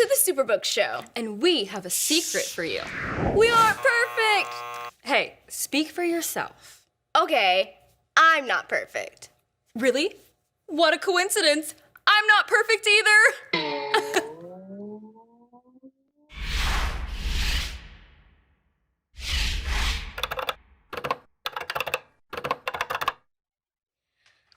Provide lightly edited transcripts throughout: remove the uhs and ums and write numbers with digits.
to the Superbook show. And we have a secret for you. We aren't perfect. Hey, speak for yourself. Okay, I'm not perfect. Really? What a coincidence. I'm not perfect either.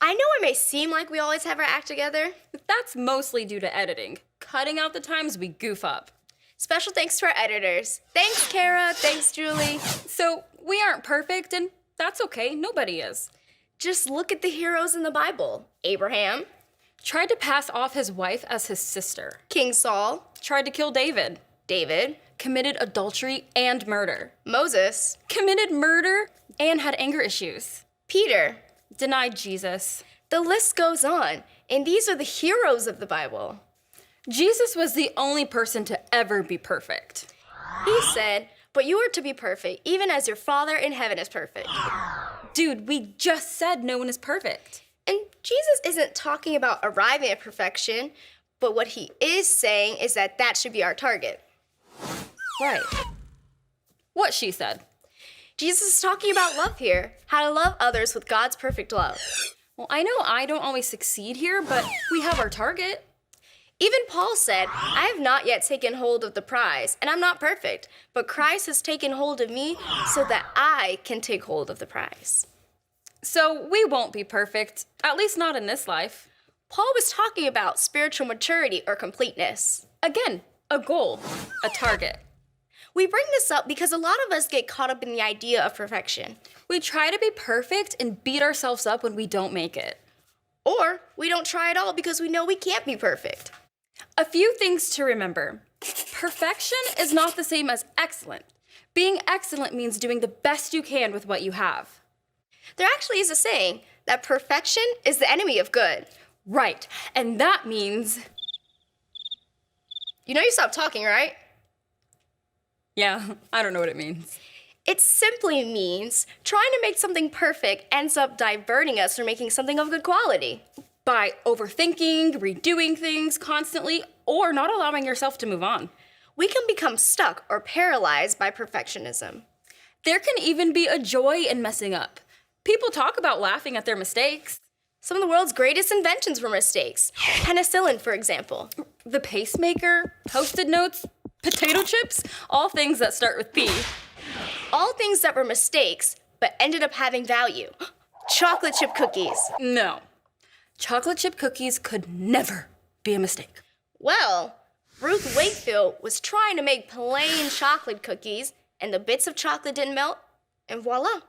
I know it may seem like we always have our act together. That's mostly due to editing, cutting out the times we goof up. Special thanks to our editors. Thanks, Kara. Thanks, Julie. So we aren't perfect, and that's okay. Nobody is. Just look at the heroes in the Bible. Abraham, Tried to pass off his wife as his sister. King Saul, Tried to kill David. David, Committed adultery and murder. Moses, Committed murder and had anger issues. Peter. Denied Jesus. The list goes on, and these are the heroes of the Bible. Jesus was the only person to ever be perfect. He said, "But you are to be perfect, even as your Father in heaven is perfect." Dude, we just said no one is perfect. And Jesus isn't talking about arriving at perfection, but what he is saying is that that should be our target. Right. What she said. Jesus is talking about love here, how to love others with God's perfect love. Well, I know I don't always succeed here, but we have our target. Even Paul said, "I have not yet taken hold of the prize, and I'm not perfect, but Christ has taken hold of me so that I can take hold of the prize." So we won't be perfect, at least not in this life. Paul was talking about spiritual maturity or completeness. Again, a goal, a target. We bring this up because a lot of us get caught up in the idea of perfection. We try to be perfect and beat ourselves up when we don't make it. Or we don't try at all because we know we can't be perfect. A few things to remember. Perfection is not the same as excellent. Being excellent means doing the best you can with what you have. There actually is a saying that perfection is the enemy of good. Right, and that means... You know you stopped talking, right? Yeah, I don't know what it means. It simply means trying to make something perfect ends up diverting us from making something of good quality. By overthinking, redoing things constantly, or not allowing yourself to move on. We can become stuck or paralyzed by perfectionism. There can even be a joy in messing up. People talk about laughing at their mistakes. Some of the world's greatest inventions were mistakes. Penicillin, for example. The pacemaker, Post-it notes, potato chips, all things that start with P. All things that were mistakes, but ended up having value. Chocolate chip cookies. No. Chocolate chip cookies could never be a mistake. Well, Ruth Wakefield was trying to make plain chocolate cookies, and the bits of chocolate didn't melt, and voila.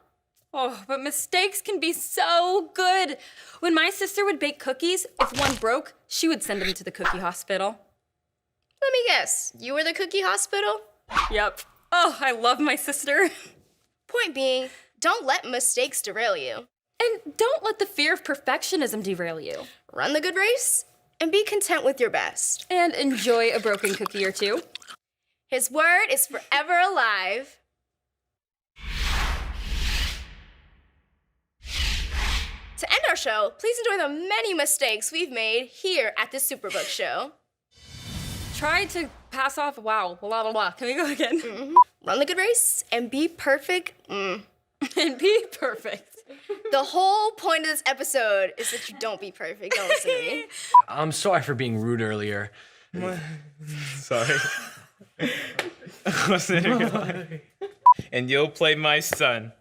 Oh, but mistakes can be so good. When my sister would bake cookies, if one broke, she would send them to the cookie hospital. Let me guess, you were the cookie hospital? Yep. Oh, I love my sister. Point being, don't let mistakes derail you. And don't let the fear of perfectionism derail you. Run the good race, and be content with your best. And enjoy a broken cookie or two. His word is forever alive. To end our show, please enjoy the many mistakes we've made here at the Superbook show. Try to pass off, wow, blah, blah, blah. Can we go again? Run the good race and be perfect. And be perfect. The whole point of this episode is that you don't be perfect. Don't listen to me. I'm sorry for being rude earlier. Sorry. What's it going? And you'll play my son.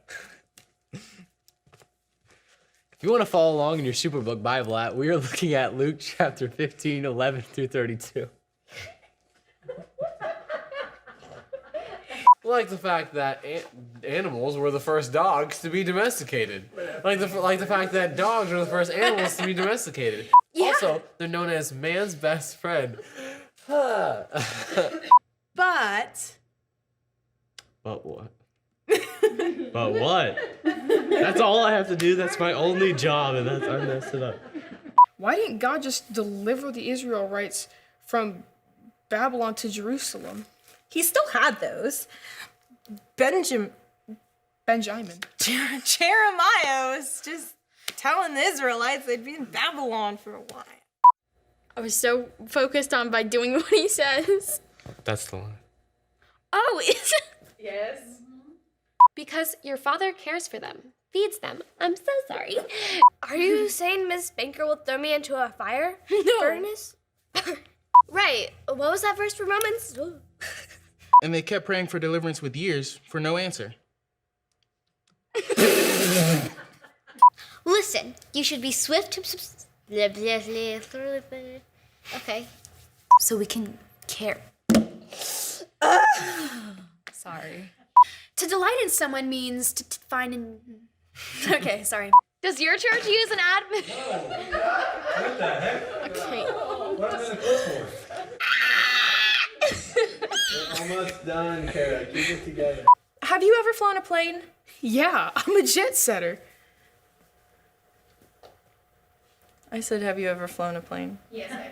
If you want to follow along in your Superbook Bible app, we are looking at Luke chapter 15, 11 through 32. Like the fact that animals were the first dogs to be domesticated. Like the fact that dogs were the first animals to be domesticated. Yeah. Also, they're known as man's best friend. But But what? But what? That's all I have to do. That's my only job, and I messed it up. why didn't God just deliver the Israelites from Babylon to Jerusalem? he still had those. Benjamin. Jeremiah was just telling the Israelites they'd be in Babylon for a while. I was so focused on by doing what he says. That's the line. Oh, is it? Yes. Because your father cares for them, feeds them. I'm so sorry. Are you saying Miss Banker will throw me into a fire furnace? Right. What was that verse from Romans? And they kept praying for deliverance with years for no answer. Listen, you should be swift to... Okay. So we can care. Sorry. To delight in someone means to find an... Okay, sorry. Does your church use an admin? What the heck? Okay. What am I close for? We're almost done, Kara. Keep it together. Have you ever flown a plane? Yeah, I'm a jet setter. I said, have you ever flown a plane? Yeah,